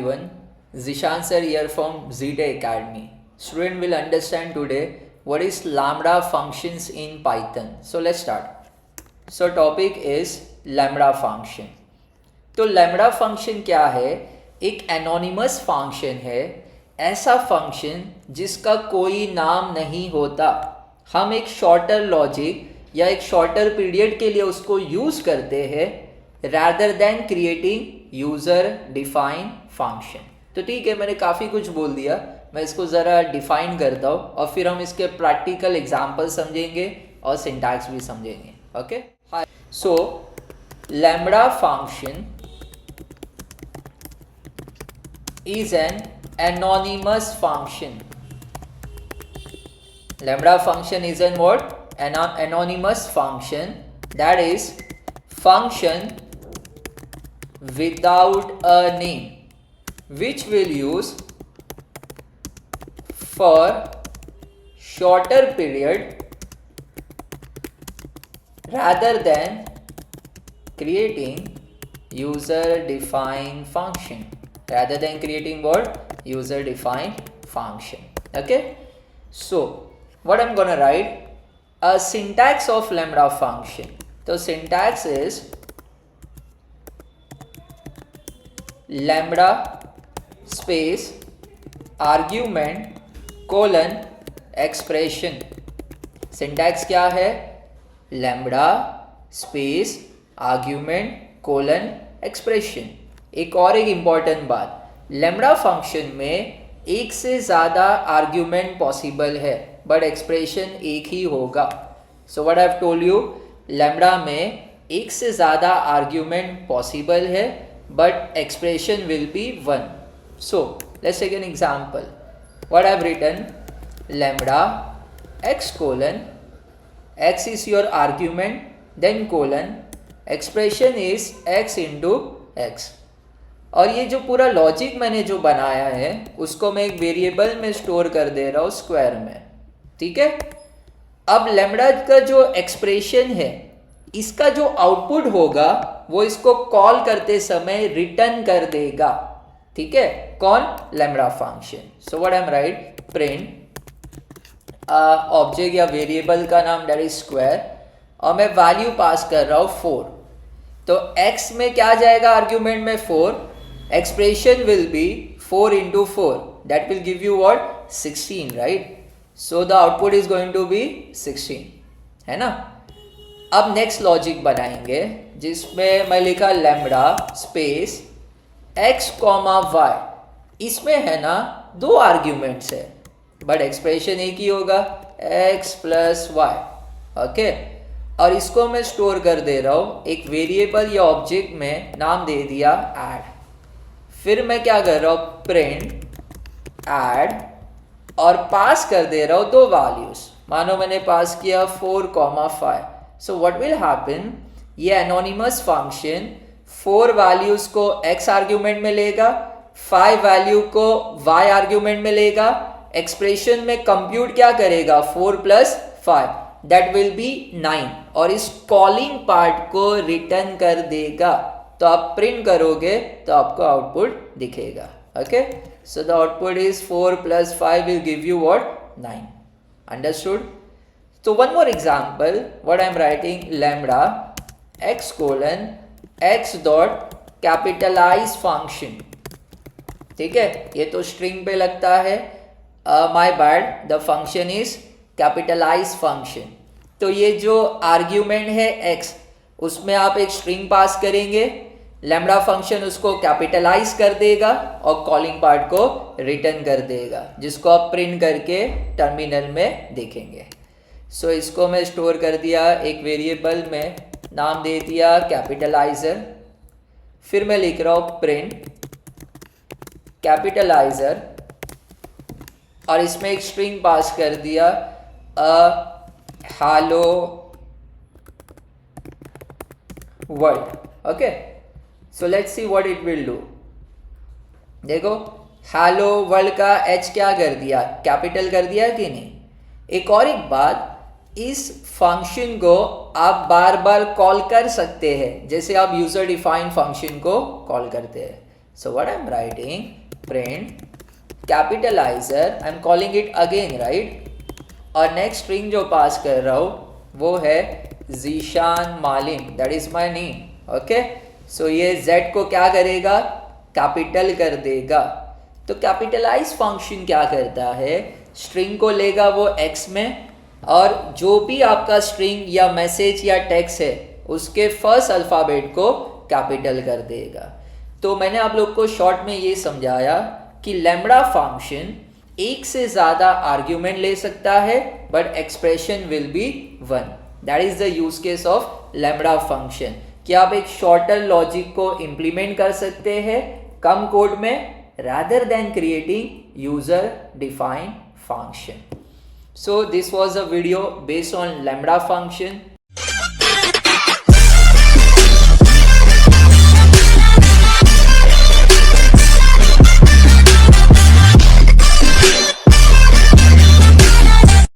everyone, Zishan sir here from Zeta Academy. Student will understand today what is lambda functions in Python. So let's start. So topic is lambda function. तो lambda function क्या है? एक anonymous function है, ऐसा function जिसका कोई नाम नहीं होता. हम एक shorter logic या एक shorter period के लिए उसको use करते हैं rather than creating user define function. तो ठीक है, मैंने काफ़ी कुछ बोल दिया, मैं इसको ज़रा डिफाइन करता हूँ और फिर हम इसके प्रैक्टिकल एग्जाम्पल समझेंगे और सिंटैक्स भी समझेंगे. Okay, so lambda function is an anonymous function. Lambda function is an what? An anonymous function, that is function without a name, which will use for shorter period rather than creating user defined function. Rather than creating what? User defined function. Okay, so what I'm gonna write, a syntax of lambda function. So syntax is lambda space argument colon expression. syntax क्या है? lambda space argument colon expression. एक important बात, lambda function में एक से ज़्यादा argument possible है but expression एक ही होगा. So what I have told you, lambda में एक से ज़्यादा आर्ग्यूमेंट पॉसिबल है but expression will be one. So let's take an example. What I have written, lambda x colon, X is your argument, then colon, expression is X into X. और ये जो पूरा logic मैंने जो बनाया है उसको मैं एक वेरिएबल में स्टोर कर दे रहा हूँ स्क्वायर में. ठीक है, अब लैम्बडा का जो एक्सप्रेशन है इसका जो आउटपुट होगा वो इसको कॉल करते समय रिटर्न कर देगा. ठीक है, कौन? Lambda function. So what I M right, print object या वेरिएबल का नाम दैट इज स्क्वायर और मैं वैल्यू पास कर रहा हूँ 4. तो x में क्या जाएगा आर्ग्यूमेंट में? 4. expression will be 4 into 4, that will give you what? 16, right? So the output is going to be 16, है ना. अब नेक्स्ट लॉजिक बनाएंगे जिसमें मैं लिखा lambda space x comma y. इसमें है ना दो आर्ग्यूमेंट्स है बट एक्सप्रेशन एक ही होगा, x प्लस वाई. ओके, और इसको मैं स्टोर कर दे रहा हूँ एक वेरिएबल या ऑब्जेक्ट में, नाम दे दिया ऐड. फिर मैं क्या कर रहा हूँ, प्रिंट ऐड और पास कर दे रहा हूँ दो वैल्यूज. मानो मैंने पास किया 4,5. सो व्हाट विल हैपन, ये एनोनिमस फंक्शन 4 वैल्यूज को x आर्ग्यूमेंट में लेगा, 5 वैल्यू को y आर्ग्यूमेंट में लेगा. एक्सप्रेशन में कंप्यूट क्या करेगा, 4 प्लस 5, दैट विल बी 9 और इस कॉलिंग पार्ट को रिटर्न कर देगा. तो आप प्रिंट करोगे तो आपको आउटपुट दिखेगा. Okay, so the output is 4 plus 5 will give you what? 9. Understood. तो one more example, what I am writing, lambda x colon x dot capitalize function. ठीक है, ये तो स्ट्रिंग पे लगता है, my bad, the function is capitalize function. तो ये जो आर्ग्यूमेंट है x, उसमें आप एक स्ट्रिंग पास करेंगे, लैम्बडा फंक्शन उसको कैपिटलाइज कर देगा और कॉलिंग पार्ट को रिटर्न कर देगा, जिसको आप प्रिंट करके टर्मिनल में देखेंगे. सो इसको मैं स्टोर कर दिया एक वेरिएबल में, नाम दे दिया कैपिटलाइजर. फिर मैं लिख रहा हूँ प्रिंट कैपिटलाइजर और इसमें एक स्ट्रिंग पास कर दिया hello world. Okay, so let's see what it will do. देखो हेलो वर्ल्ड का h क्या कर दिया, कैपिटल कर दिया कि नहीं. एक बात, इस फंक्शन को आप बार बार कॉल कर सकते हैं जैसे आप यूजर डिफाइंड फंक्शन को कॉल करते हैं. So what I'm writing, print capitalizer, I'm calling it again, right? और नेक्स्ट स्ट्रिंग जो पास कर रहा हूँ वो है Zeeshan Malim, that is my name. Okay, so ये z को क्या करेगा, कैपिटल कर देगा। तो कैपिटलाइज फंक्शन क्या करता है, स्ट्रिंग को लेगा वो x में, और जो भी आपका स्ट्रिंग या मैसेज या टेक्स्ट है उसके फर्स्ट अल्फ़ाबेट को कैपिटल कर देगा। तो मैंने आप लोग को शॉर्ट में ये समझाया कि लैम्ब्डा फंक्शन एक से ज़्यादा आर्ग्यूमेंट ले सकता है but expression will be one. That is the use case of lambda function कि आप एक शॉर्टर लॉजिक को इम्प्लीमेंट कर सकते हैं कम कोड में rather than creating user defined function. So this was a video based on lambda function.